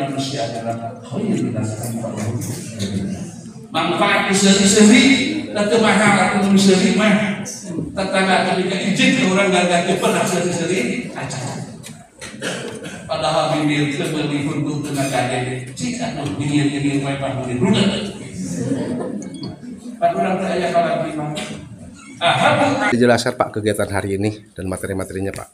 manusia adalah manfaat seri-seri dan kemahalan seri mah tetangga ketika izin ke orang gak pernah seri-seri aja. Padahal bibir itu meliput tengah kaget jika tuh bibir memang bibir rudet. Pak orang beraya kalau memang. Dijelaskan Pak kegiatan hari ini dan materi-materinya Pak.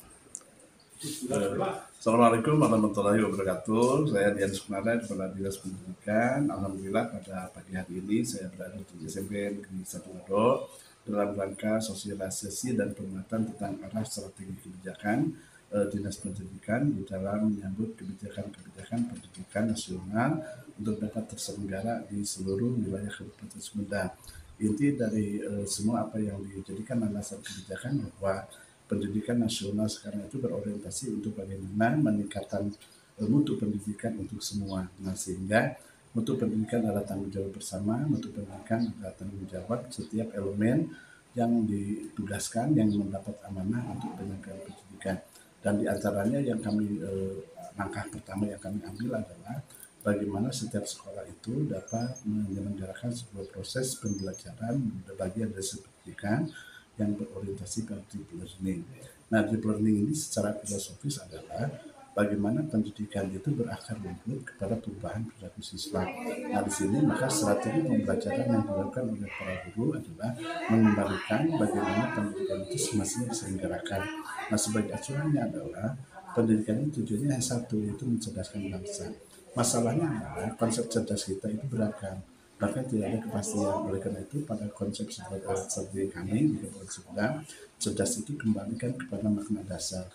Assalamualaikum warahmatullahi wabarakatuh. Saya Dian Sukmana, Kepala Dinas Pendidikan. Alhamdulillah pada pagi hari ini saya berada di SMP Negeri 1 Ngado dalam rangka sosialisasi dan penguatan tentang arah strategi kebijakan Dinas Pendidikan di dalam menyambut kebijakan-kebijakan pendidikan nasional untuk dapat terselenggara di seluruh wilayah Kabupaten Sumedang. Inti dari semua apa yang dijadikan landasan kebijakan bahwa pendidikan nasional sekarang itu berorientasi untuk bagaimana meningkatkan mutu pendidikan untuk semua. Nah, sehingga mutu pendidikan adalah tanggung jawab bersama, mutu pendidikan adalah tanggung jawab setiap elemen yang ditugaskan yang mendapat amanah untuk penyelenggaraan pendidikan. Dan di antaranya yang kami langkah pertama yang kami ambil adalah bagaimana setiap sekolah itu dapat menyelenggarakan sebuah proses pembelajaran bagian dari pendidikan yang berorientasi pada deep learning. Nah, deep learning ini secara filosofis adalah bagaimana pendidikan itu berakar rumput kepada perubahan perilaku siswa. Nah, di sini maka strategi pembelajaran yang dilakukan oleh para guru adalah mengembalikan bagaimana pendidikan itu semestinya diselenggarakan. Nah, sebagai acuannya adalah pendidikan itu tujuannya satu, yaitu mencerdaskan bangsa. Masalahnya adalah konsep cerdas kita itu beragam. Bahkan tidak ada kepastian. Oleh karena itu pada konsep strategi kami di Kabupaten Sumedang, cerdas itu kembalikan kepada makna dasar.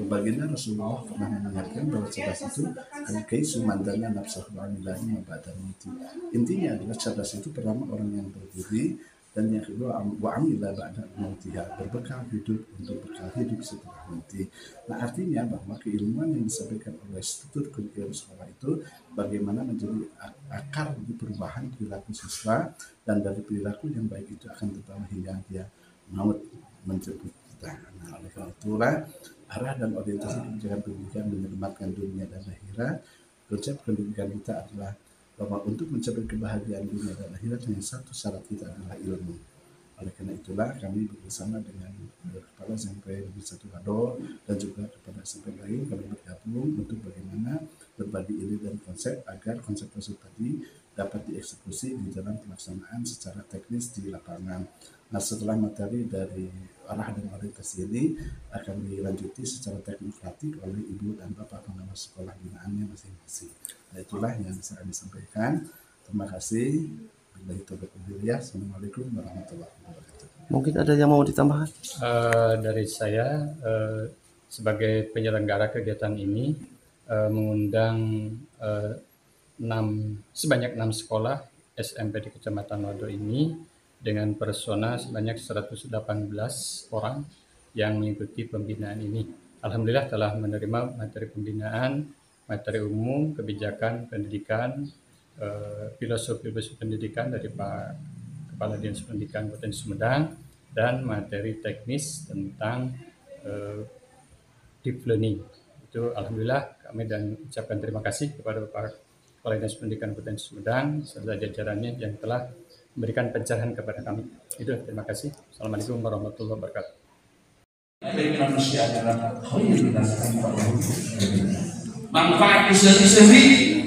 Baginda Rasulullah pernah mengingatkan bahwa cerdas itu al-kai sumandana nafsahu amilahi mabadar muti. Intinya adalah cerdas itu pertama orang yang berdiri, dan yang kedua wa amila ba'da mautiha, berbekal hidup untuk bekal hidup setelah mati. Nah, artinya bahwa keilmuan yang disampaikan oleh struktur kurikulum sekolah itu bagaimana menjadi akar di perubahan perilaku siswa, dan dari perilaku yang baik itu akan terbawa hingga dia maut menjemput kita. Nah, oleh karena itulah arah dan orientasi kebijakan pendidikan menyelamatkan dunia dan akhirat. Konsep pendidikan kita adalah bahwa untuk mencapai kebahagiaan dunia dan akhirat yang satu syarat kita adalah ilmu. Oleh karena itulah kami bersama dengan Kepala SMP Negeri 1 Ngado dan juga Kepala SMP lain kami bergabung untuk bagaimana berbagi ide dan konsep agar konsep-konsep tadi dapat dieksekusi di dalam pelaksanaan secara teknis di lapangan. Nah, setelah materi dari arah dan orientasi ini akan dilanjuti secara teknokratik oleh Ibu dan Bapak pengawas sekolah binaannya masing-masing. Nah, itulah yang bisa kami sampaikan. Terima kasih. Assalamualaikum warahmatullahi wabarakatuh. Mungkin ada yang mau ditambahkan? Dari saya sebagai penyelenggara kegiatan ini mengundang sebanyak 6 sekolah SMP di Kecamatan Ngado ini dengan persona sebanyak 118 orang yang mengikuti pembinaan ini. Alhamdulillah telah menerima materi pembinaan, materi umum, kebijakan pendidikan, filosofi pendidikan dari Pak Kepala Dinas Pendidikan Kabupaten Sumedang, dan materi teknis tentang deep learning. Itu alhamdulillah kami dan ucapkan terima kasih kepada Bapak Kepala Dinas Pendidikan Kabupaten Sumedang serta jajarannya yang telah memberikan pencerahan kepada kami. Itu terima kasih. Assalamualaikum warahmatullahi wabarakatuh. Manusia adalah manfaat seri-seri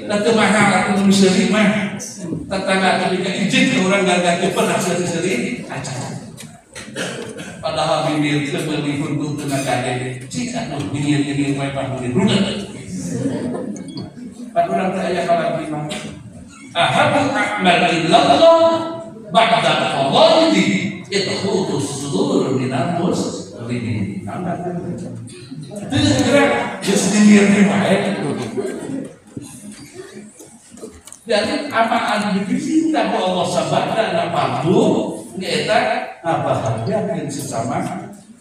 dan kemahalan seri mah tetangga ketika izin ke orang gak pernah seri-seri aja. Padahal bibir itu meliput tengah kaget jika tuh bibir memang bibir rudet. Pak orang beraya kalau memang ahabul a'mal illallah ba'da qadaihi idkhutus sudur minal muslimin. Itu kira ya sendiri baik. Jadi apa yang kita Allah sabda dan padu kita bahagia dengan sesama.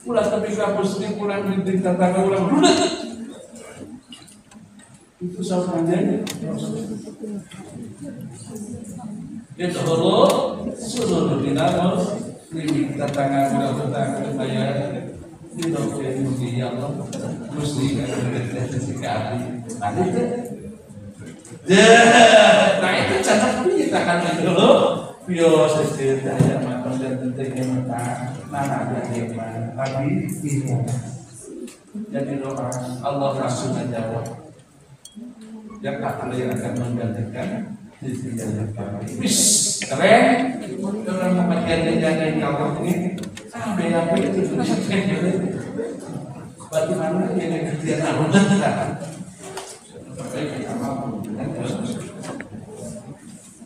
Ulah tapi muslim ulah di tetangga ulah rudet. Itu soalnya itu suruh dinamos ini tetangga udah tetangga saya di Allah mesti sekali. Nah itu cara kita kan dulu bio sesuatu yang matang dan tentunya matang mana ada yang tapi tidak. Jadi doa Allah langsung menjawab. Yang tak yang akan menggantikan sisi yang kami. Wis keren. Orang bagian yang Allah ini sampai apa itu bagaimana yang kemudian anugerah kita.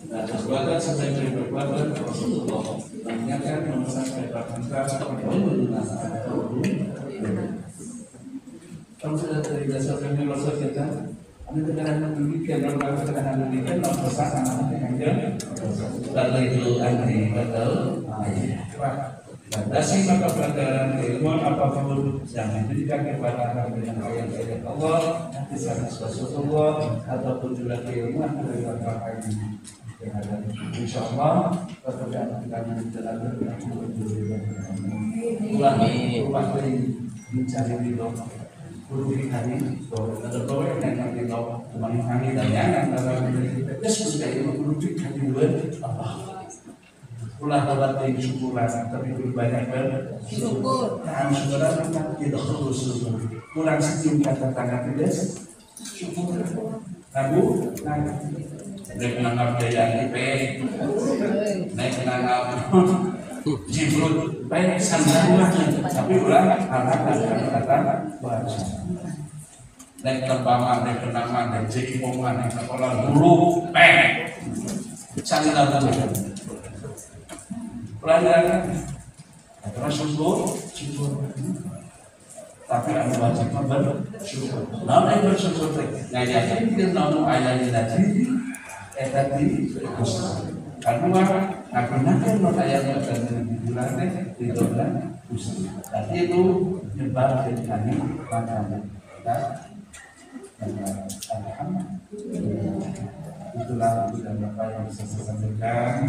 Nah, sebagai sampai berbuat Rasulullah mengingatkan sampai berkata kalau sudah terjadi sesuatu yang Rasul kita, kami telah mendidikan dan telah mendidikan dan pesan anak-anak yang dia lalu itu anti betul. Landasi maka pelajaran keilmuan apapun yang diberikan kepada kami dengan ayat-ayat Allah, kisah Rasulullah ataupun juga keilmuan dari orang ini. Insyaallah pekerjaan kami terlalu ulangi mencari ridho. Budi hari ada doa yang kita memahami dan yang antara kita sesuai dengan budi hari Allah. Ulah dapat syukuran tapi lebih banyak bersyukur. Nah, syukuran memang tidak terus kurang sedikit kata tangan tidak syukur. Lalu naik menangkap daya IP, naik menangkap jibrut, baik sandaran tapi ulang anak kata bahasa. Naik terbangan, naik kenangan, naik jekimongan, naik sekolah dulu, sandaran. Pelajaran adalah syukur, tapi ada wajib bersyukur. Namun yang bersyukur, ngajakin kita namun ayatnya tadi, tadi karena aku nanti mau ayatnya dan dibilangnya di dalam usaha. Tadi itu nyebabkan kami makanan kita alhamdulillah. Itulah sudah apa yang bisa saya sampaikan.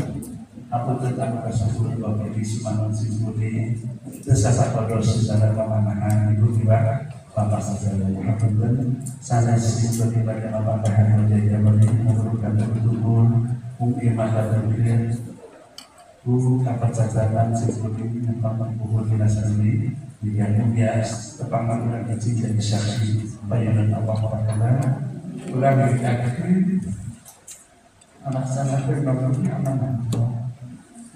Apa tentang Rasulullah bagi Simanon Sibudi Desasa pada saudara pemanahan ibu tiba Bapak saudara Alhamdulillah sana Sibudi bagi Bapak Bahan menjadi memerlukan bertubuh Imah dan berkir Bu kapat catatan Sibudi Bapak Bukur Dinasa ini Yang bias Tepangan dan izin jadi saksi Bayanan Allah Ta'ala Kurang dikatakan Anak sana berbangun amanah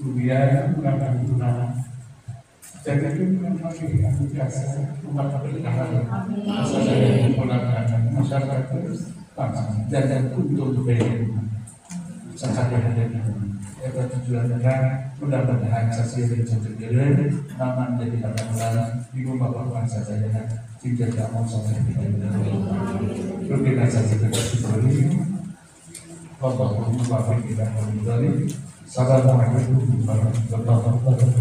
kemudian menggunakan guna jadi itu bukan lagi aplikasi umat bertahan masyarakat menggunakan masyarakat bangsa dan untuk berbeda sangat ada itu tujuannya mudah-mudahan saksi yang terjadi aman dari kata-kata di rumah bangsa saja tidak kamu sampai tidak berbeda saja terjadi Allahumma barik kita dari Assalamualaikum warahmatullahi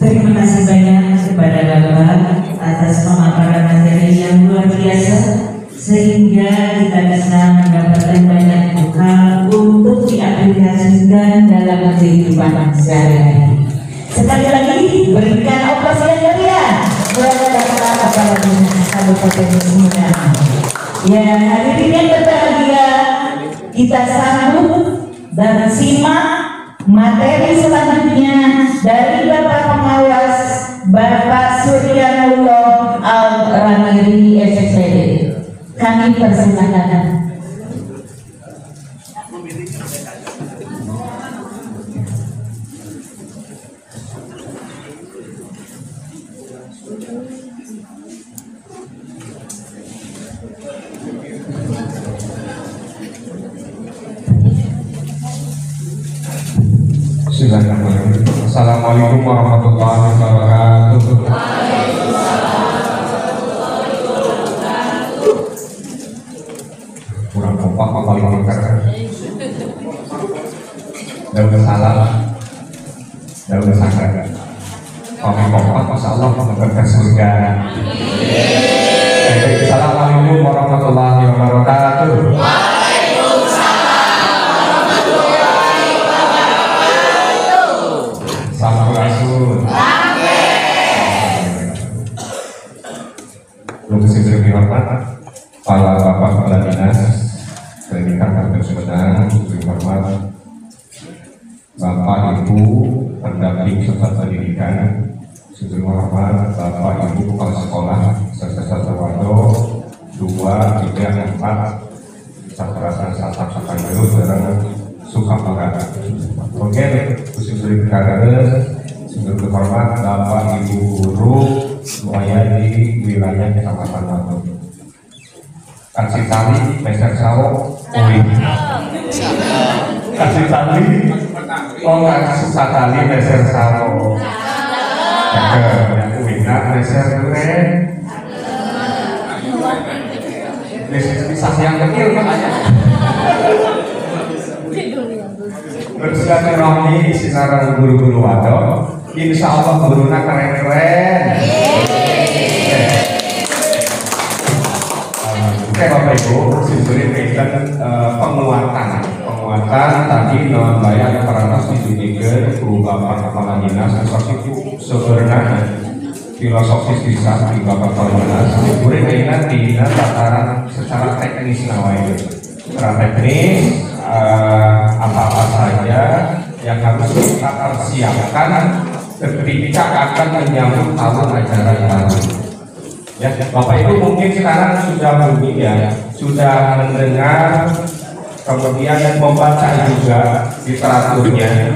Terima kasih banyak kepada Bapak atas pemaparan materi yang luar biasa sehingga kita bisa mendapatkan banyak bekal untuk diaplikasikan dalam kehidupan sehari-hari. Sekali lagi berikan operasi yang meriah kepada kepala dinas Kabupaten Sumedang. Ya, hadirin yang berbahagia, kita sambut dan simak materi selanjutnya dari Bapak Pengawas Bapak Suryanullah Al-Ramiri SSPD. Kami persilakan. Assalamualaikum warahmatullahi wabarakatuh. Kurang kompak apa lagi kata? daun salam, daun sangka. Kami kompak, masya Allah, ke surga. Assalamualaikum warahmatullahi wabarakatuh. Sampurasun. Lokasi berhormat para bapak kepala dinas, pendidikan dan sumedang, berhormat bapak ibu pendamping serta pendidikan, berhormat bapak ibu kepala sekolah serta satuwado 2, 3, 4 Sampurasun Satap Sakandero Serang Sukamagara. Oke, khusus berhormat bapak ibu guru semuanya di wilayah Kecamatan Wato. Kasih tali, meser sawo, uwi. Kasih tali, kasih tali, meser sawo. Uwi, meser keren. Pisah yang kecil makanya. Bersilaturahmi sinaran guru-guru Wato. Insya Allah gurunya keren-keren. Oke Bapak Ibu, sebetulnya penguatan tadi non bayar peranas ditunjukkan ke Bapak Kepala Dinas itu sebenarnya filosofis bisa di Bapak Kepala Dinas. Sebetulnya di tataran secara teknis namanya. Secara teknis apa-apa saja yang harus kita persiapkan ketika akan menyambut tahun ajaran baru. Ya, Bapak Ibu mungkin sekarang sudah bunyi ya, sudah mendengar, kemudian membaca juga literaturnya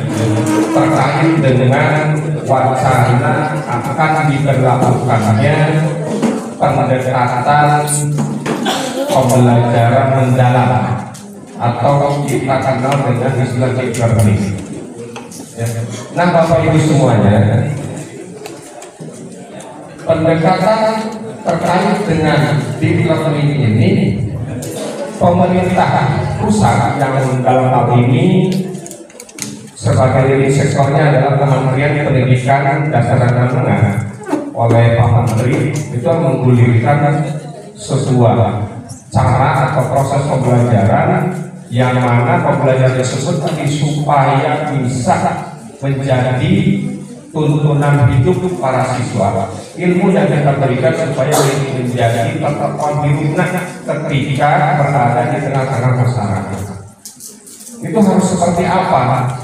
terkait dengan wacana akan diberlakukannya pendekatan pembelajaran mendalam atau kita kenal dengan istilah e-learning. Ya. Nah Bapak Ibu semuanya, pendekatan terkait dengan e-learning ini pemerintah pusat yang dalam hal ini sebagai leading sektornya adalah Kementerian Pendidikan Dasar dan Menengah oleh Pak Menteri itu menggulirkan sebuah cara atau proses pembelajaran yang mana pembelajaran tersebut tadi supaya bisa menjadi tuntunan hidup para siswa. Ilmu yang kita berikan supaya menjadi tetap hidupnya ketika berada di tengah-tengah masyarakat. Itu harus seperti apa?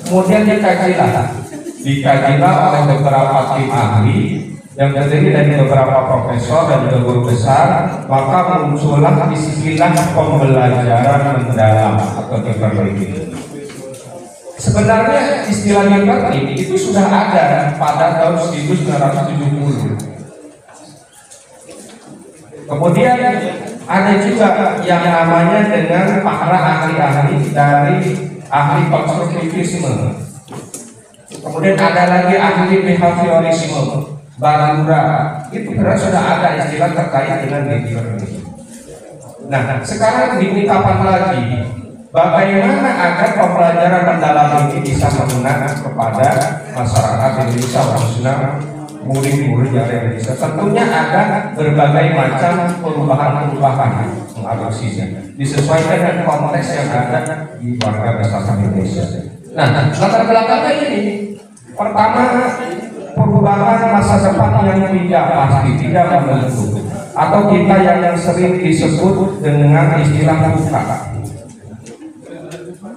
Kemudian dikajilah oleh beberapa tim ahli yang terdiri dari beberapa profesor dan juga guru besar, maka muncullah istilah pembelajaran mendalam atau e-learning. Sebenarnya istilah e-learning itu sudah ada pada tahun 1970. Kemudian ada juga yang namanya dengan para ahli-ahli dari ahli konstruktivisme. Kemudian ada lagi ahli behaviorisme. Barangura itu benar sudah ada istilah terkait dengan e-learning. Nah, sekarang diminta apa lagi? Bagaimana agar pembelajaran mendalam ini bisa menggunakan kepada masyarakat Indonesia khususnya murid-murid yang ada di Indonesia? Tentunya ada berbagai macam perubahan-perubahan mengadopsinya disesuaikan dengan konteks yang ada di warga masyarakat Indonesia. Nah, latar belakangnya ini pertama, perubahan masa depan yang tidak pasti, tidak menentu, atau kita yang sering disebut dengan istilah buka.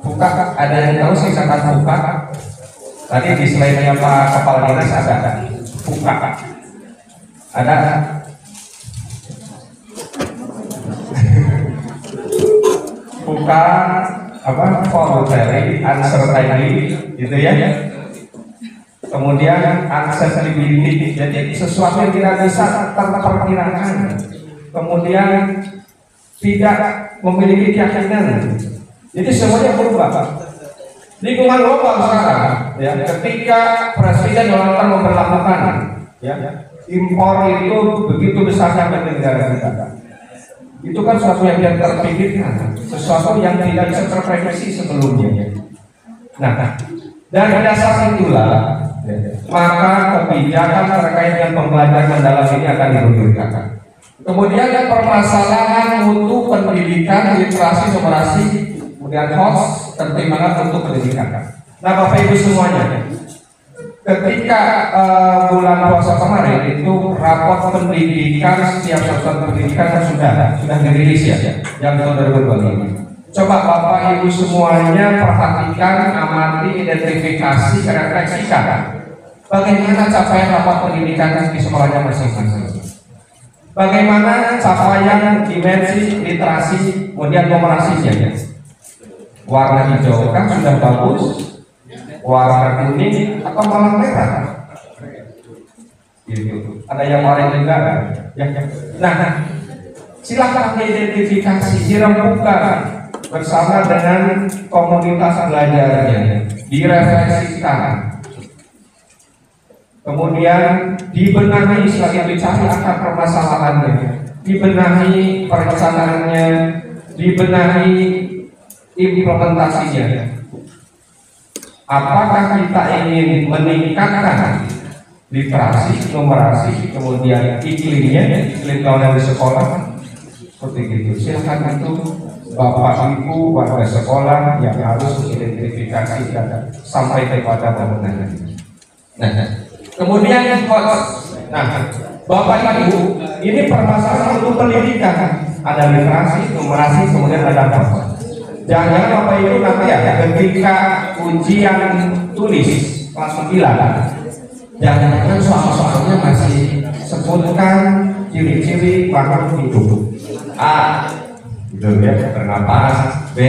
Buka, ada yang tahu sih kata buka? Tadi di slide-nya Pak Kepala Dinas ada buka. Ada buka apa? Voluntary, uncertainty, gitu ya. Kemudian accessibility, jadi sesuatu yang tidak bisa terperkirakan. Kemudian tidak memiliki keyakinan. Jadi semuanya berubah. Lingkungan global sekarang, ya, ketika Presiden Donald Trump memperlakukan, ya, impor itu begitu besarnya ke negara kita. Itu kan sesuatu yang tidak terpikirkan, sesuatu yang tidak bisa terprediksi sebelumnya. Nah, dari dasar itulah maka kebijakan terkait dengan pembelajaran mendalam ini akan digulirkan. Kemudian permasalahan mutu pendidikan, literasi, numerasi, kemudian host, pertimbangan untuk pendidikan. Nah, Bapak Ibu semuanya, ketika bulan puasa kemarin itu rapor pendidikan setiap satuan pendidikan sudah dirilis ya, yang tahun 2025. Coba Bapak Ibu semuanya perhatikan, amati, identifikasi, refleksikan bagaimana capaian rapor pendidikan di sekolahnya masing-masing. Bagaimana capaian dimensi literasi, kemudian numerasinya. Warna hijau kan sudah bagus, warna kuning atau malah merah. Gitu. Ada yang lain juga kan? Ya. Nah, silakan diidentifikasi, dirembukan bersama dengan komunitas belajarnya, direfleksikan. Kemudian dibenahi setelah itu, cari akar permasalahannya, dibenahi perencanaannya, dibenahi implementasinya. Apakah kita ingin meningkatkan literasi, numerasi, kemudian iklim kawanan di sekolah, seperti itu. Silakan itu Bapak Ibu warga sekolah yang harus mengidentifikasi dan sampai kepada bangunan. Nah, kemudian Bapak Ibu, ini permasalahan untuk pendidikan. Ada literasi, numerasi, kemudian ada apa? Jangan Bapak Ibu nanti ya ketika ujian tulis kelas 9, jangan soal-soalnya masih sebutkan ciri-ciri makhluk hidup. A, gitu ya, bernapas. B,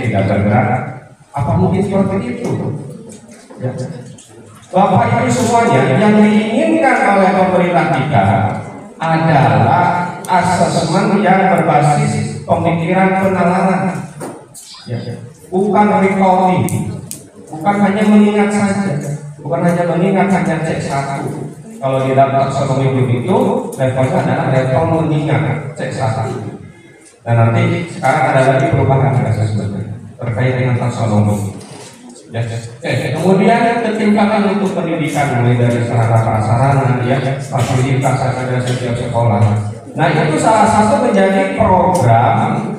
tidak bergerak. Apa mungkin seperti itu? Ya. Bapak Ibu semuanya, yang diinginkan oleh pemerintah kita adalah asesmen yang berbasis pemikiran penalaran, ya. Bukan recalling, bukan hanya mengingat saja, bukan hanya mengingat hanya C1. Kalau di dalam taksonomi itu levelnya adalah level mengingat C1. Dan nanti sekarang ada lagi perubahan asesmen terkait dengan taksonomi. Ya. Kemudian ketimpangan untuk pendidikan mulai dari sarana prasarana, ya, fasilitas yang ada setiap sekolah. Nah, itu salah satu menjadi program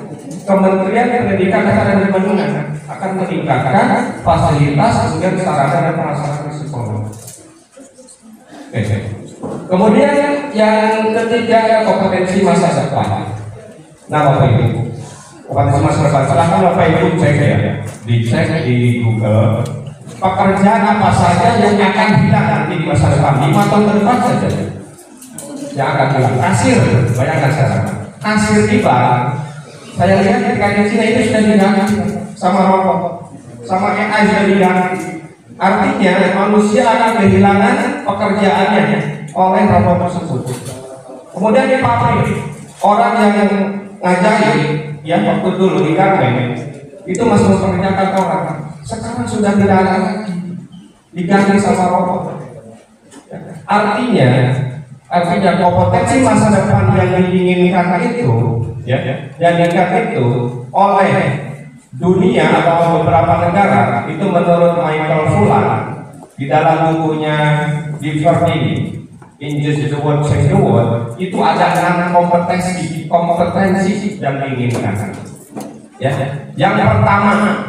Kementerian Pendidikan dan Kebudayaan akan meningkatkan fasilitas kemudian sarana dan prasarana sekolah. Kemudian yang ketiga, kompetensi masa depan. Nah, Bapak Ibu, kompetensi masa depan, silahkan Bapak Ibu cek ya, dicek di Google pekerjaan apa saja yang akan hilang nanti di masa depan, 5 tahun ke depan saja yang akan hilang. Kasir, bayangkan sekarang, kasir di bank, saya lihat ketika di sini itu sudah diganti sama robot, sama AI sudah diganti. Artinya manusia akan kehilangan pekerjaannya oleh robot tersebut. Kemudian di pabrik, orang yang ngajarin, ya waktu dulu di garmen itu masih memperkerjakan orang, sekarang sudah tidak ada lagi, diganti sama robot. Artinya kompetensi masa depan yang diinginkan itu, ya, yang diinginkan itu oleh dunia atau beberapa negara itu menurut Michael Fullan di dalam bukunya Diverting Injustice the World Change the World, itu ada 6 kompetensi yang diinginkan. Ya, yang pertama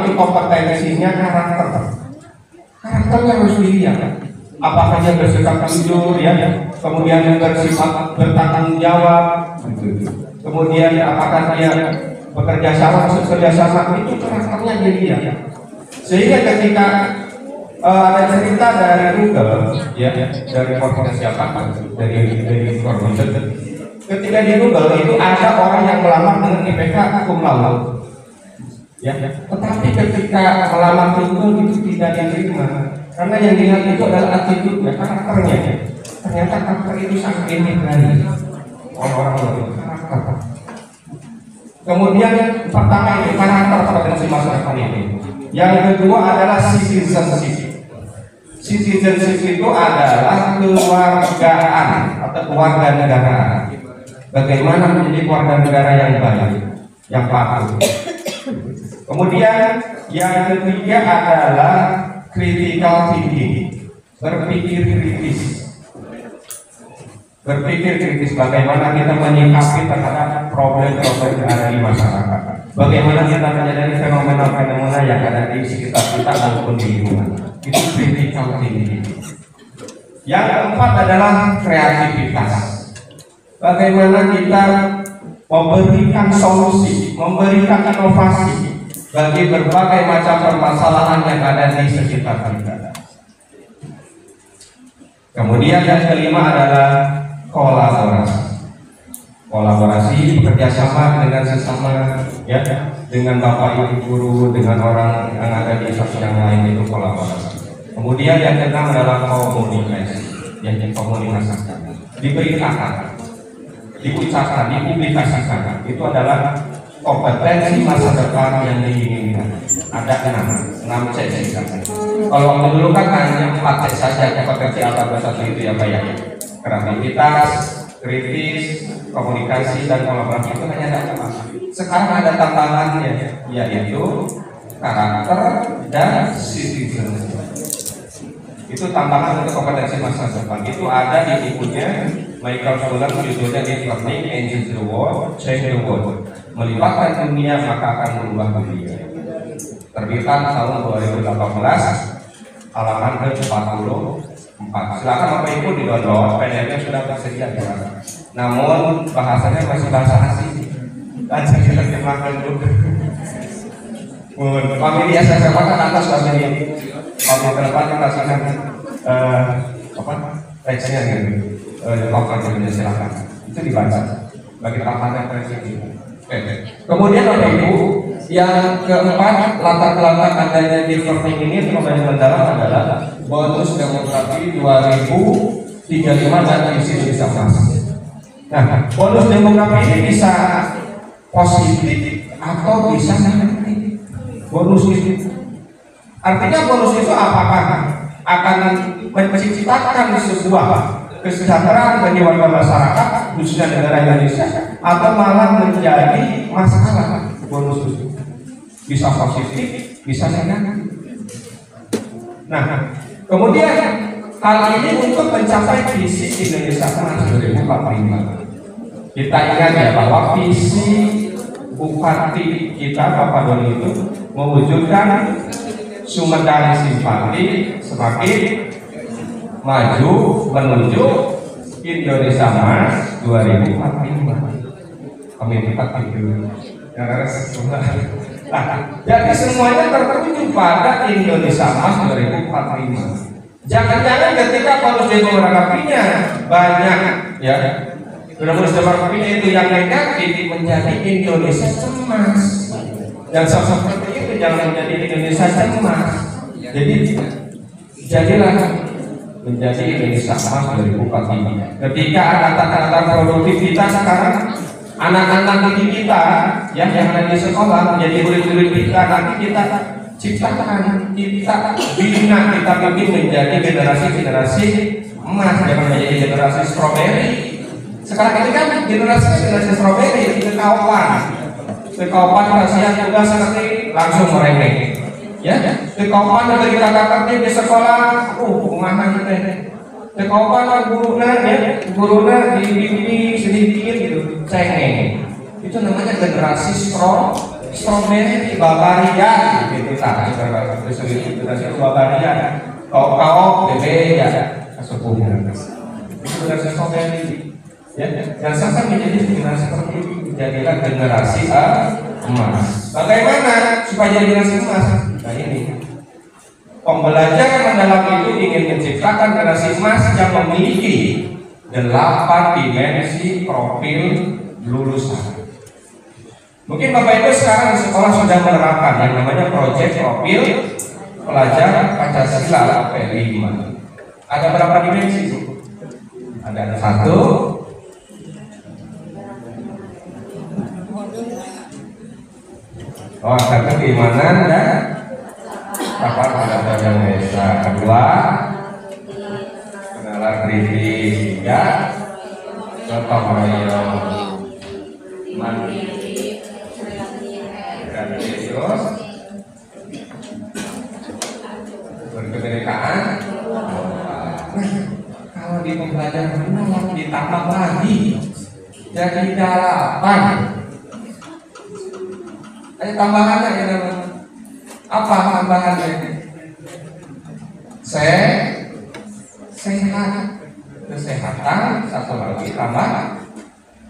itu kompetensinya karakternya harus dilihat. Apakah dia bersikap jujur, ya, kemudian bersifat bertanggung jawab, kemudian apakah dia bekerja sama itu karakternya dilihat. Sehingga ketika ada cerita dari Google, ya, dari komunitas siapa, dari komunitas. Ketika di Google itu ada orang yang melamar dengan IPK cum laude, ya. Tetapi ketika melamar Google itu tidak diterima karena yang dilihat itu adalah attitude-nya, karakternya. Ternyata karakter itu sangat integral orang-orang karakter. Kemudian pertama itu karakter potensi masa depan ini. Yang kedua adalah citizenship. Citizenship itu adalah kewargaan atau kewarganegaraan. Bagaimana menjadi warga negara yang baik, yang patuh. Kemudian yang ketiga adalah critical thinking, berpikir kritis. Berpikir kritis bagaimana kita menyikapi terhadap problem-problem yang ada di masyarakat. Bagaimana kita menyadari fenomena-fenomena yang ada di sekitar kita maupun di lingkungan. Itu critical thinking. Yang keempat adalah kreativitas. Bagaimana kita memberikan solusi, memberikan inovasi bagi berbagai macam permasalahan yang ada di sekitar kita. Kemudian yang kelima adalah kolaborasi. Kolaborasi, bekerjasama dengan sesama, ya, dengan bapak ibu guru, dengan orang yang ada di instansi yang lain, itu kolaborasi. Kemudian yang keenam adalah komunikasi, yang dikomunikasikan, diberitakan, diucapkan, dipublikasikan. Itu adalah kompetensi masa depan yang diinginkan. Ada 6 C. Kalau waktu dulu kan hanya 4 C saja kompetensi apa satu itu ya Pak ya. Kreativitas, kritis, komunikasi, dan kolaborasi itu hanya ada 4. Sekarang ada tambahannya, yaitu karakter dan citizen. Itu tambahan untuk kompetensi masa depan. Itu ada di bukunya Michael Fuller, judulnya Learning Engine the World, Change the World. Melibatkan dunia maka akan berubah dunia. Terbitan tahun 2018, halaman ke-44. Silakan Bapak Ibu di-download, PDF-nya sudah tersedia di sana. Namun bahasanya masih bahasa asing. Dan saya terjemahkan dulu. Family SSM kan atas family. Kalau ke depan kita akan teksnya gitu. Pokoknya silakan. Itu dibaca. Bagi tambahan presisi. Kemudian Bapak Ibu, yang keempat, latar belakang adanya learning ini lebih mendalam adalah bonus demografi 2035 dan visi Indonesia Emas. Nah, bonus demografi ini bisa positif atau bisa negatif. Bonus itu artinya bonus itu apakah akan menciptakan sebuah kesejahteraan bagi warga masyarakat khususnya negara Indonesia, atau malah menjadi masalah. Bonus itu bisa positif, bisa negatif. Nah, kemudian hal ini untuk mencapai visi Indonesia Emas 2045. Kita ingat ya bahwa visi Bupati kita Bapak Doni itu mewujudkan Sumedang Simpati semakin maju menuju Indonesia Emas 2045. Kami minta itu. Jadi semuanya tertuju pada Indonesia Emas 2045. Jangan-jangan ketika bonus demografinya banyak, ya, bonus demografinya itu yang negatif menjadi Indonesia cemas. Dan seperti itu jangan menjadi Indonesia cemas. Jadi jadilah menjadi Indonesia Emas 2045. Ketika ada tata-tata produktivitas sekarang, anak-anak didik kita yang ada di sekolah menjadi murid-murid kita, nanti kita ciptakan, kita bina, kita bikin menjadi generasi emas, jangan menjadi generasi stroberi. Sekarang ini kan generasi stroberi, kekaupan kasihan tugas nanti langsung merengek, ya. Kekaupan dari kakak kerja di sekolah, kemana kita? Kekaupan gurunya dibimbing sedikit gitu, cengeng. Itu namanya generasi stroberi, Bavaria gitu. Generasi Bavaria, kau bebe ya, sepupunya. Itu generasi stroberi. Ya, yang sampai menjadi generasi seperti itu, jadilah generasi emas. Bagaimana supaya jadi generasi emas? Nah ini. Pembelajaran mendalam itu ingin menciptakan generasi emas yang memiliki 8 dimensi profil lulusan. Mungkin Bapak Ibu sekarang di sekolah sudah menerapkan yang namanya proyek profil pelajar Pancasila P5. Ada berapa dimensi? Ada 1. Oh, karena keimanan dan apa pada yang desa. 2, kenalan kritis. 3, gotong royong. 4, berkebinekaan. Nah, kalau di pembelajaran ulang ditambah lagi jadi 8. Ada tambahannya ya teman. Apa tambahannya? Sehat, kesehatan, satu lagi tambah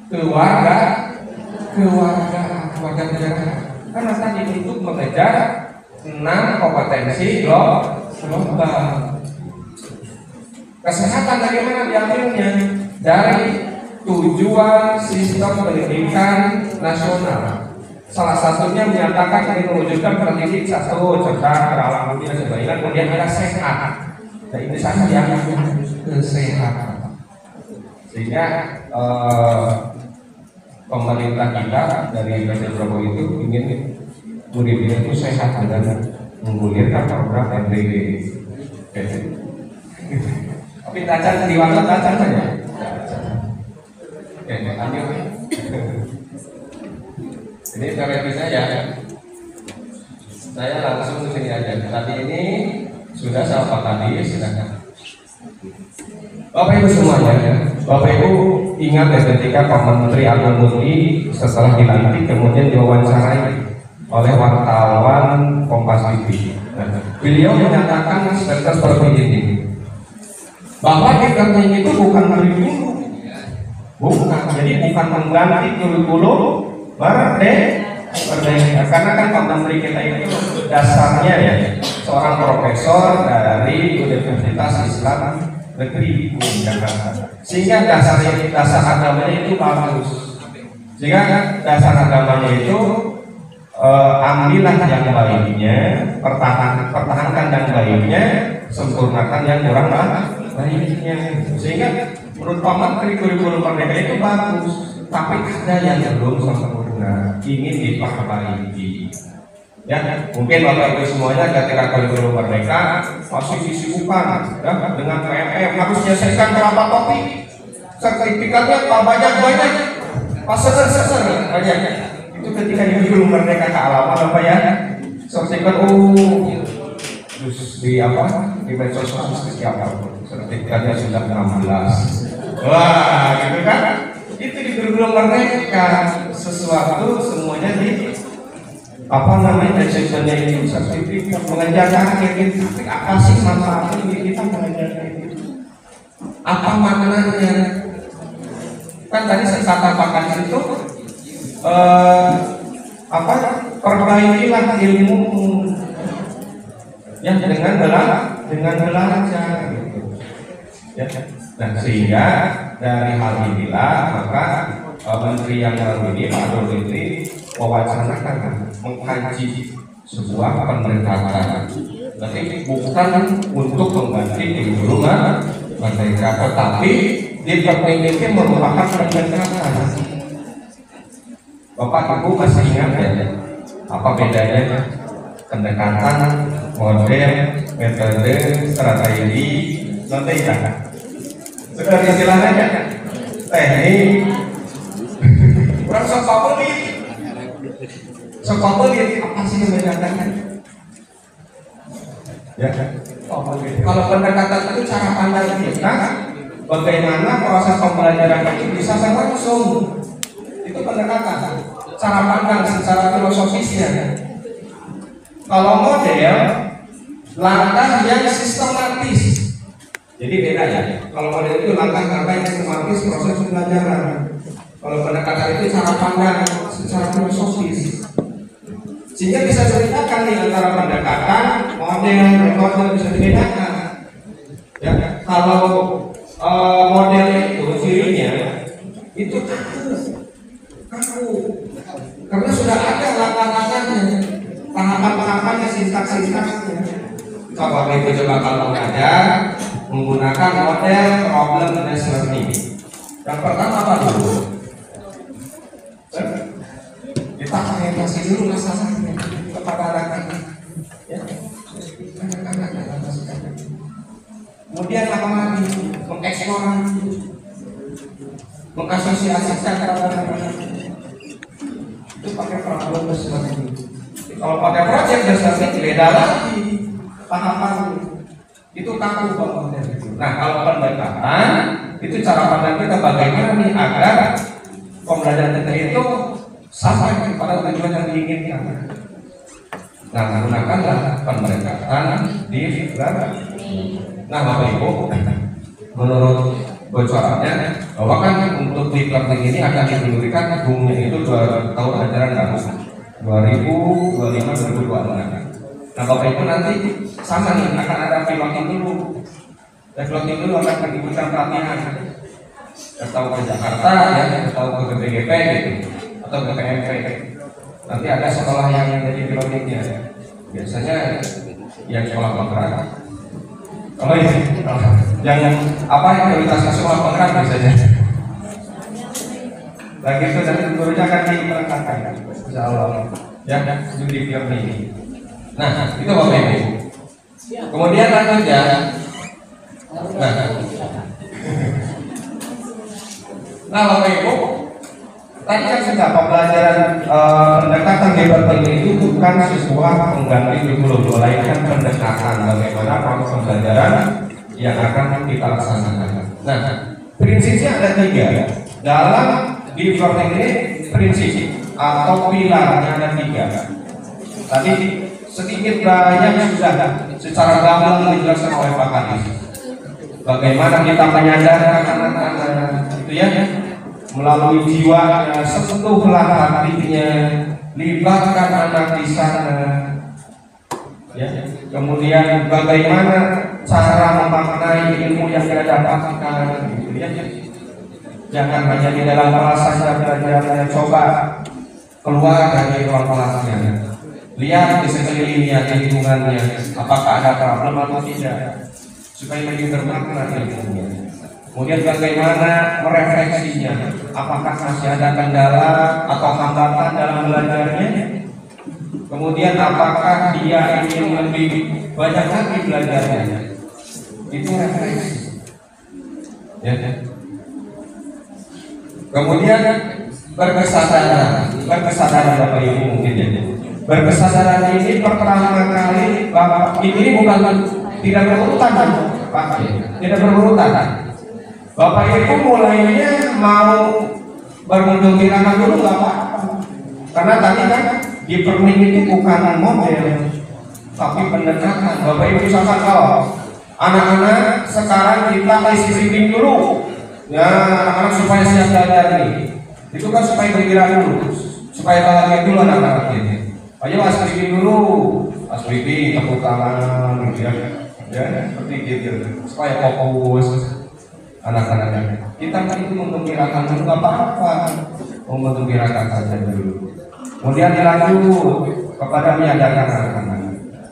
keluarga negara. Karena tadi untuk mengejar 6 kompetensi global. Kesehatan bagaimana diambilnya? Dari tujuan sistem pendidikan nasional. Salah satunya menyatakan ingin mewujudkan pendidik satu cerdas, berakhlak mulia, sebagainya. Kemudian ada sehat. Nah, ini saja yang kesehatan. Sehingga pemerintah kita dari PT Bravo itu ingin muridnya itu sehat dan menggulirkan program MDG. Tapi cacat di waktu cacat saja. Oke, lanjut. Ini teori saya langsung ke sini aja. Tadi ini sudah saya Pak tadi, silakan. Bapak Ibu semuanya, Bapak Ibu ingat ya ketika Pak Menteri Agung Muti setelah dilantik kemudian diwawancarai oleh wartawan Kompas TV. Beliau menyatakan seperti ini, bahwa dikatakan itu bukan kurikulum, bukan. Jadi bukan mengganti kurikulum merdeka, karena kan Pak Menteri kita itu dasarnya ya seorang profesor dari Universitas Islam Negeri Jakarta, sehingga dasar agamanya itu bagus, sehingga dasar agamanya itu ambillah yang baiknya, pertahankan yang baiknya, sempurnakan yang kurang baiknya, sehingga menurut Pak Menteri kurikulum merdeka itu bagus, tapi ada yang belum sempurna, ingin diperbaiki. Ya, mungkin Bapak Ibu semuanya ketika kurikulum merdeka masih disibukkan ya, dengan PMM harus menyelesaikan berapa topik, sertifikatnya banyak paser banyak. Itu ketika di kurikulum merdeka ke alamat apa ya, sertifikat terus di medsos sosial sertifikatnya sudah 16. Wah, gitu kan? Itu di kurikulum merdeka sesuatu semuanya di achievement-nya ini sertifikat mengajarkan kita apa sih manfaat ini, kita mengajarkan itu apa maknanya. Kan tadi saya katakan itu perbaikilah ilmu yang dengan belajar gitu. Ya. Nah, sehingga dari hal inilah maka Menteri yang baru ini Pak Dodi ini mewacanakan mengkaji sebuah pendekatan, tapi bukan untuk mengganti kurikulum merdeka, tetapi diperbaiki merupakan pendekatan. Bapak Ibu masih ingat ya apa bedanya pendekatan, model, metode, strategi, tidak? Sudah istilahnya teknik. Orang sokopelit apa sih yang membedakan? Ya, kalau pendekatan itu cara pandang kita, bagaimana proses pembelajaran itu bisa langsung. Itu pendekatan, cara pandang secara filosofisnya. Kalau model, langkah yang sistematis. Jadi beda ya. Kalau model itu langkah-langkah yang sistematis proses pembelajaran. Kalau pendekatan itu cara pandang secara filosofis, sehingga bisa ceritakan nih antara pendekatan, model, metode bisa dibedakan. Ya, kalau model itu cirinya itu kaku, karena sudah ada langkah-langkahnya, tahapan-tahapannya, sintaks-sintaksnya. Coba itu coba kalau belajar menggunakan model problem based learning. Yang pertama apa dulu? Kita orientasi dulu masalahnya kepada anak-anak. Ya. Kemudian apa lagi? Mengeksplorasi, mengasosiasikan anak-anak. Itu pakai problem based learning. Kalau pakai project based learning beda lagi tahapan. itu kaku banget. Nah, kalau pendekatan itu cara pandang kita bagaimana nih agar pembelajaran kita itu sampai pada tujuan yang diinginkan. Nah, gunakanlah pendekatan differently. Nah, Bapak Ibu, menurut bocorannya bahwa kan untuk deep learning ini akan diberikan boomnya itu 2 tahun ajaran baru 2025-2026. Nah, Bapak Ibu nanti sama nih akan ada piloting dulu. Piloting dulu akan diberikan pelatihan. Atau ke Jakarta ya, atau ke BGP gitu, atau ke PMP. Nanti ada sekolah yang jadi pilotingnya. Biasanya yang sekolah penggerak. Kalau ini, yang apa yang prioritas sekolah penggerak biasanya. Lagi itu dan gurunya akan diperangkatkan. Insya Allah. Ya, studi film ini. Nah, itu Bapak Ibu. Kemudian lanjut ya. Nah, Bapak Ibu, tadi kan sudah pembelajaran pendekatan debat itu bukan sebuah pengganti kurikulum, melainkan pendekatan bagaimana proses pembelajaran yang akan kita laksanakan. Nah, prinsipnya ada 3. Dalam deep learning ini prinsip atau pilarnya ada 3. Tadi sedikit banyak sudah secara gamblang dijelaskan oleh Pak Kadis. Bagaimana kita menyadarkan anak-anak itu ya, melalui jiwanya, sentuhlah hatinya, libatkan anak di sana. Ya. Kemudian bagaimana cara memaknai ilmu yang dia dapatkan, gitu ya. Jangan hanya di dalam kelas saja belajarnya, coba keluar dari ruang kelasnya. Lihat di sekelilingnya, di lingkungannya, apakah ada problem atau tidak, supaya lebih bermakna ilmunya. Kemudian bagaimana merefleksinya, apakah masih ada kendala atau hambatan dalam belajarnya. Kemudian apakah dia ingin lebih banyak lagi belajarnya. Itu refleksi ya. Kemudian berkesadaran Bapak Ibu mungkin ya. Berkesadaran ini pertama kali Bapak ini bukan tidak berurutan Pak, tidak berurutan. Bapak Ibu mulainya mau bermundur tirakat dulu nggak apa-apa, karena tadi kan di perming itu bukan model tapi pendekatan. Bapak Ibu misalkan kalau anak-anak sekarang kita isi reading dulu ya, anak-anak supaya siap belajar nih, itu kan supaya bergerak dulu, supaya belajar dulu anak-anak ini. Ayo asli dulu, asli tepuk tangan gitu ya, seperti gitu supaya fokus anak-anaknya. Kita kan itu menggembirakan dulu nggak apa-apa, menggembirakan saja dulu. Kemudian dilanjut kepada menyadarkan anak-anak.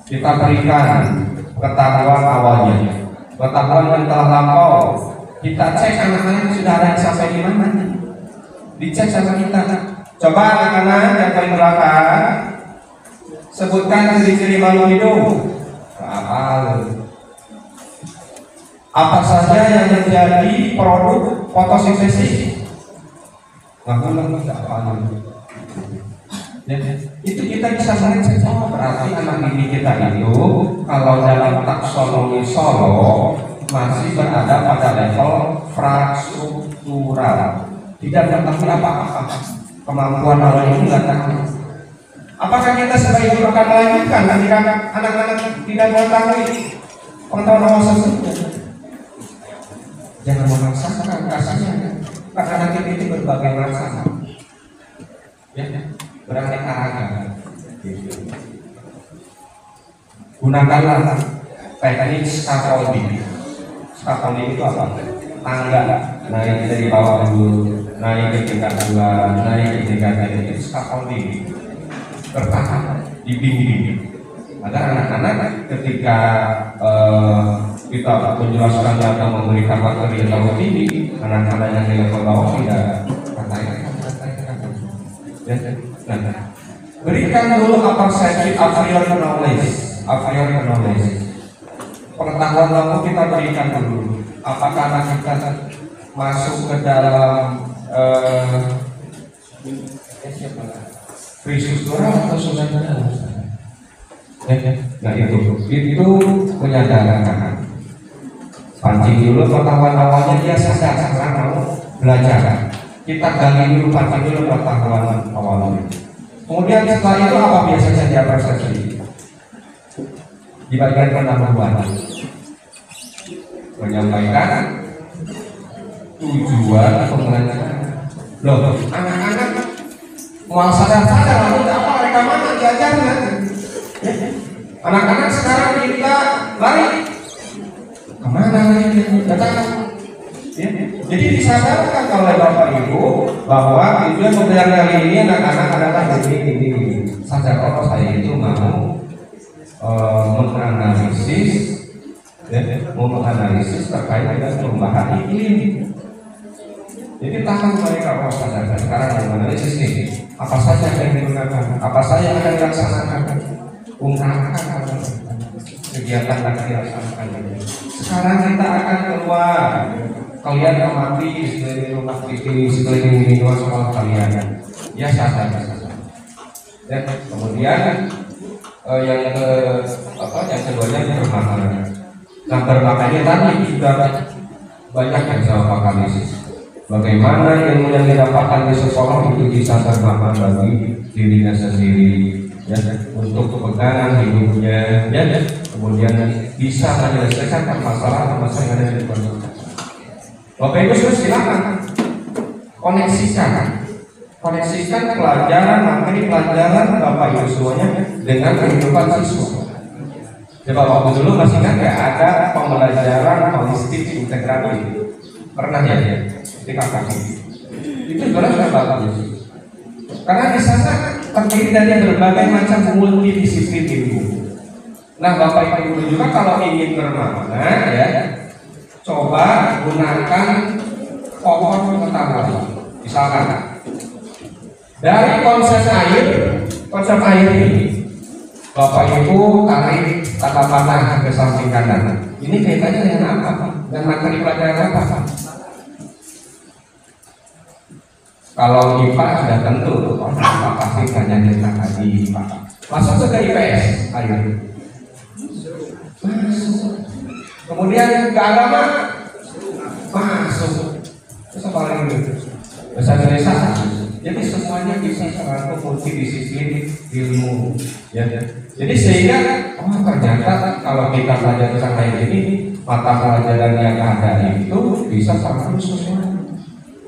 Kita berikan ketahuan awalnya, ketahuan yang telah lampau. Kita cek anak-anak sudah ada yang sampai di mana, dicek sama kita. Coba anak-anak yang paling belakang sebutkan ciri-ciri makhluk hidup. Apa saja yang menjadi produk fotosintesis? Ya, itu kita bisa mengecek. Oh, berarti anak didik kita itu kalau dalam taksonomi Solo masih berada pada level frastruktural, tidak mengetahui apa-apa, kemampuan awal itu nggak tahu. Apakah kita sebagai guru akan melanjutkan ketika anak-anak tidak mengetahui pengetahuan awal tersebut? Jangan memaksakan kasihnya, karena nanti itu berbagai rasa, ya, beraneka ragam. Gunakanlah teknik scaffolding. Scaffolding itu apa? Tangga, naik dari bawah dulu, naik ke tingkat 2, naik ke tingkat 3. Scaffolding bertahap, dibimbing agar anak-anak ketika kita menjelaskan atau memberikan materi yang lebih tinggi, anak-anak yang di level bawah tidak katakan. Berikan dulu persepsi a priori knowledge. Pengetahuan kamu kita berikan dulu. Apakah anak kita masuk ke dalam fristruktural atau sudah? Nah itu menyadarkan. pancing dulu pengetahuan awalnya, dia sadar sekarang mau belajar. Kita gali dulu, pancing dulu pengetahuan awalnya. Kemudian setelah itu apa biasanya dia persepsi? Di bagian pendahuluan menyampaikan tujuan pembelajaran. Loh, anak-anak mau sadar-sadar lalu apa mereka mana diajarnya? Anak-anak sekarang kita lari kemana lari? Datang. Ya. Jadi disadarkan oleh Bapak Ibu bahwa tujuan pembelajaran kali ini anak-anak adalah ini. Sadar oh saya itu mau menganalisis terkait dengan perubahan iklim. Jadi tahan mereka sadar sekarang menganalisis ini apa saja yang digunakan, apa saja yang akan dilaksanakan, ungkapkan kegiatan yang dilaksanakan. Sekarang kita akan keluar, kalian amati sekeliling rumah TV, sekeliling lingkungan sekolah kalian. Ya sadar. Ya, kemudian yang keduanya bermakna. Nah bermaknanya tadi juga banyak yang saya analisis. Bagaimana ilmu yang didapatkan di sekolah itu bisa bermakna bagi dirinya sendiri, ya, untuk pegangan hidupnya, ya, kemudian bisa menyelesaikan masalah yang ada di depan. Bapak Ibu silakan koneksikan pelajaran materi pelajaran Bapak Ibu semuanya dengan kehidupan siswa. Coba Bapak dulu masih ingat nggak ada pembelajaran holistik integratif? Pernah ya? Di kakak itu sebenarnya sudah bagus karena di sana terdiri dari berbagai macam multidisiplin ilmu. Nah Bapak Ibu juga kalau ingin bermakna ya coba gunakan pohon pengetahuan. Misalkan dari konsep air ini Bapak Ibu tarik tata panah ke samping kanan. Ini kaitannya dengan apa? Dan materi pelajaran apa? Kalau IPA sudah tentu, IPA pasti hanya kita kaji IPA. Masuk ke IPS, ayo. Masuk. Kemudian ke agama, masuk. Terus apa lagi? Bahasa Indonesia. Jadi semuanya bisa serangkum multidisiplin ilmu. Ya. Jadi sehingga, ternyata kalau kita belajar tentang ini, mata pelajaran yang ada itu bisa serangkum semua.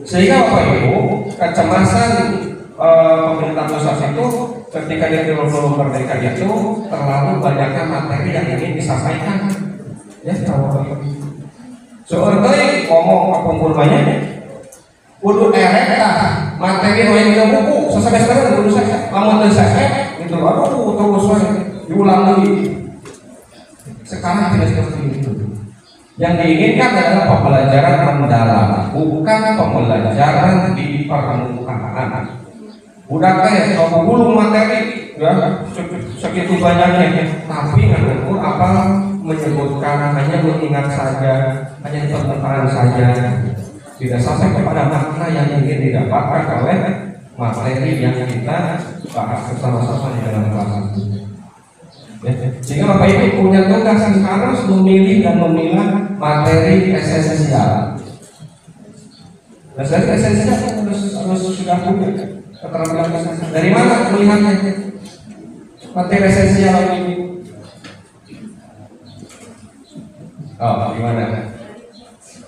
Sehingga Bapak Ibu kecemasan pemerintah pusat itu ketika dia belum merdeka itu terlalu banyaknya materi yang ingin disampaikan. Ya, Bapak Ibu. Seorang ngomong apa kurbannya? Kudu erek materi yang buku sampai sekarang belum saya. Kamu saya itu terus diulang lagi. Sekarang tidak seperti itu. Yang diinginkan adalah pembelajaran mendalam, bukan pembelajaran di permukaan. Udah kayak kalau gulung materi, ya segitu banyaknya, tapi nggak ukur apa menyebutkan hanya mengingat saja, hanya permukaan saja, tidak sampai kepada makna yang ingin didapatkan oleh materi yang kita bahas bersama-sama di dalam kelas. Sehingga Bapak Ibu punya tugas yang harus memilih dan memilah materi esensial. Materi esensial harus sudah punya keterampilan esensial. Dari mana melihatnya? Materi esensial ini. Oh, gimana?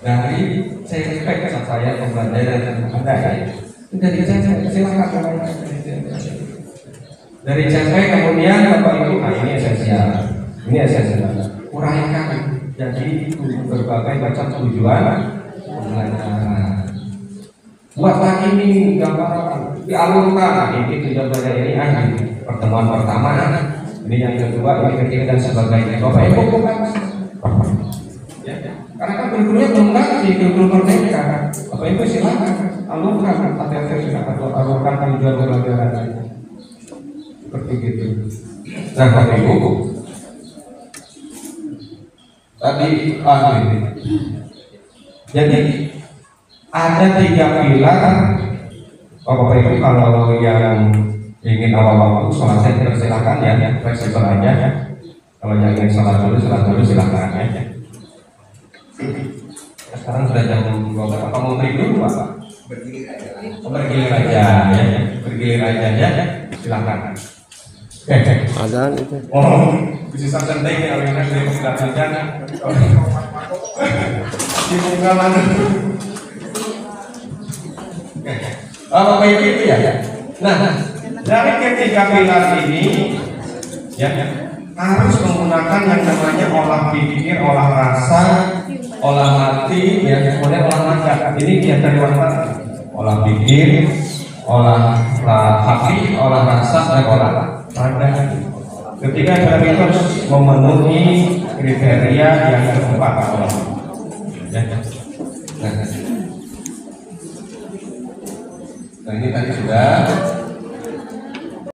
Dari CFP saya pembelajaran dan Anda ya. Dari CFP silakan. Dari CFP kemudian Bapak Ibu, ini esensial. Uraikan jadi berbagai macam tujuan pembelajaran. Buatlah ini gambaran, dialurkan. Ini tujuan belajar ini pertemuan pertama, ini yang kedua, ini ketiga dan sebagainya. Bapak Ibu ya, karena kan kurikulumnya belum ganti, kurikulum merdeka. Bapak Ibu silakan alurkan, tapi sudah alurkan tujuan pembelajaran. Seperti gitu. Nah, Bapak Ibu, tadi ini. Jadi ada 3 pilar. Bapak Ibu kalau yang ingin awal-awal sholat silakan ya, fleksibel aja ya. Kalau yang ingin sholat dulu silakan ya. Sekarang sudah jam 12, apa mau break dulu Pak? Bergilir aja ya, bergilir aja ya, silakan. Ada itu. Oh, bisa santai ya, orang yang dari pelatihan. Dibuka mana? Bapak Ibu itu ya. Nah, dari ketiga pilar ini ya harus menggunakan yang namanya olah pikir, olah rasa, olah hati, ya kemudian olah mata. Ini yang dari mana? Olah pikir, olah hati, olah rasa, dan olah mata. Ketika pilar itu harus memenuhi kriteria yang keempat. Ya. Nah, ini tadi sudah.